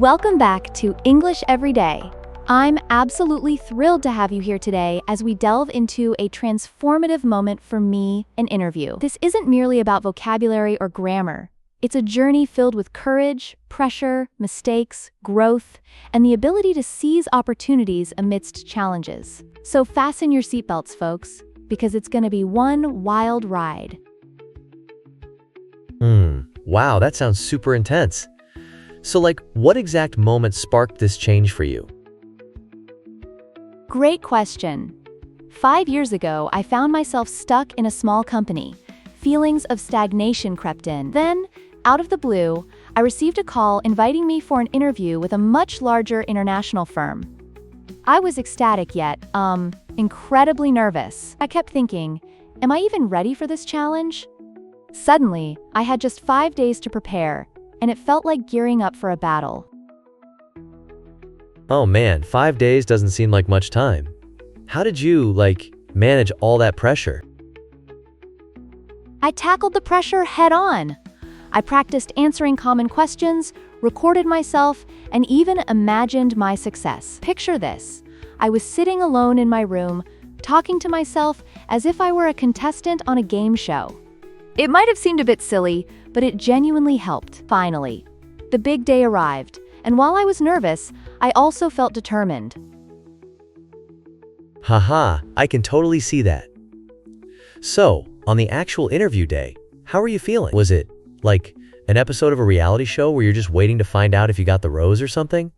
Welcome back to English Every Day. I'm absolutely thrilled to have you here today as we delve into a transformative moment for me, an interview. This isn't merely about vocabulary or grammar. It's a journey filled with courage, pressure, mistakes, growth, and the ability to seize opportunities amidst challenges. So fasten your seatbelts, folks, because it's going to be one wild ride. Wow, that sounds super intense. So what exact moment sparked this change for you? Great question. 5 years ago, I found myself stuck in a small company. Feelings of stagnation crept in. Then, out of the blue, I received a call inviting me for an interview with a much larger international firm. I was ecstatic yet, incredibly nervous. I kept thinking, am I even ready for this challenge? Suddenly, I had just 5 days to prepare, and it felt like gearing up for a battle. Oh man, 5 days doesn't seem like much time. How did you, manage all that pressure? I tackled the pressure head on. I practiced answering common questions, recorded myself, and even imagined my success. Picture this. I was sitting alone in my room, talking to myself as if I were a contestant on a game show. It might have seemed a bit silly, but it genuinely helped. Finally, the big day arrived, and while I was nervous, I also felt determined. Haha, I can totally see that. So, on the actual interview day, how were you feeling? Was it like an episode of a reality show where you're just waiting to find out if you got the rose or something?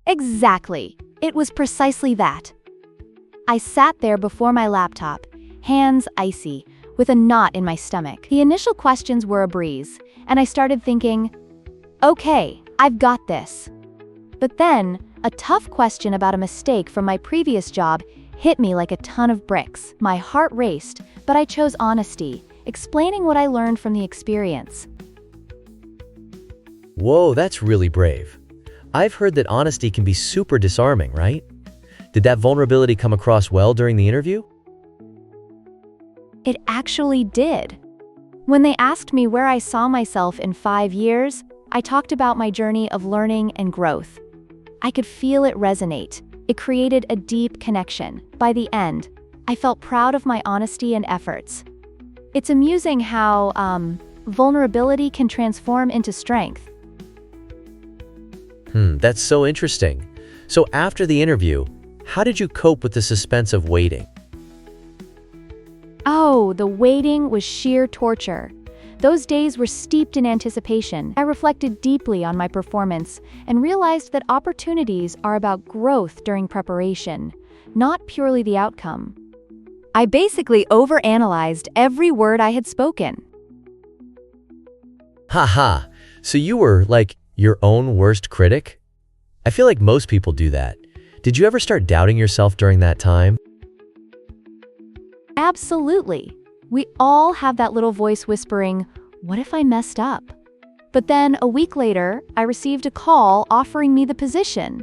Exactly. It was precisely that. I sat there before my laptop, hands icy, with a knot in my stomach. The initial questions were a breeze, and I started thinking, okay, I've got this. But then, a tough question about a mistake from my previous job hit me like a ton of bricks. My heart raced, but I chose honesty, explaining what I learned from the experience. Whoa, that's really brave. I've heard that honesty can be super disarming, right? Did that vulnerability come across well during the interview? It actually did. When they asked me where I saw myself in 5 years, I talked about my journey of learning and growth. I could feel it resonate. It created a deep connection. By the end, I felt proud of my honesty and efforts. It's amusing how, vulnerability can transform into strength. That's so interesting. So after the interview, how did you cope with the suspense of waiting? Oh, the waiting was sheer torture. Those days were steeped in anticipation. I reflected deeply on my performance and realized that opportunities are about growth during preparation, not purely the outcome. I basically overanalyzed every word I had spoken. Haha, so you were your own worst critic? I feel like most people do that. Did you ever start doubting yourself during that time? Absolutely. We all have that little voice whispering, what if I messed up? But then a week later, I received a call offering me the position.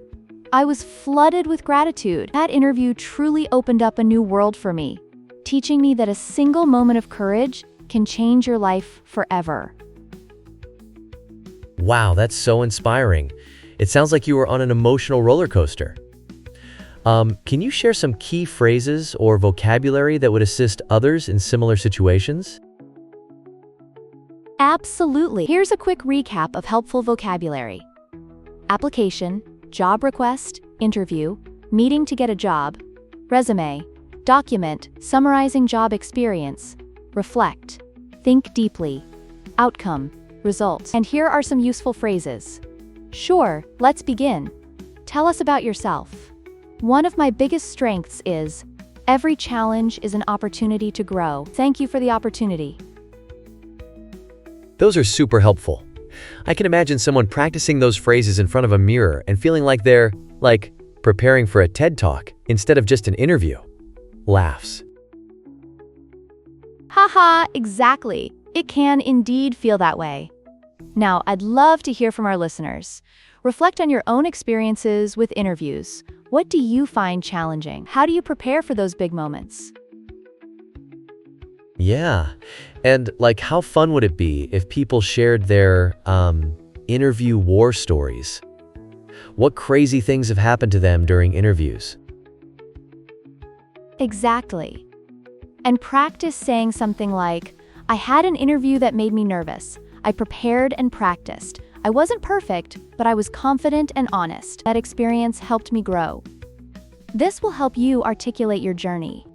I was flooded with gratitude. That interview truly opened up a new world for me, teaching me that a single moment of courage can change your life forever. Wow, that's so inspiring. It sounds like you were on an emotional roller coaster. Can you share some key phrases or vocabulary that would assist others in similar situations? Absolutely. Here's a quick recap of helpful vocabulary. Application, job request, interview, meeting to get a job, resume, document, summarizing job experience, reflect, think deeply, outcome, result. And here are some useful phrases. Sure, let's begin. Tell us about yourself. One of my biggest strengths is, every challenge is an opportunity to grow. Thank you for the opportunity. Those are super helpful. I can imagine someone practicing those phrases in front of a mirror and feeling like they're, preparing for a TED Talk instead of just an interview. Laughs. Haha, exactly. It can indeed feel that way. Now, I'd love to hear from our listeners. Reflect on your own experiences with interviews. What do you find challenging? How do you prepare for those big moments? Yeah. And how fun would it be if people shared their interview war stories. What crazy things have happened to them during interviews? Exactly. And practice saying something like, I had an interview that made me nervous. I prepared and practiced. I wasn't perfect, but I was confident and honest. That experience helped me grow. This will help you articulate your journey.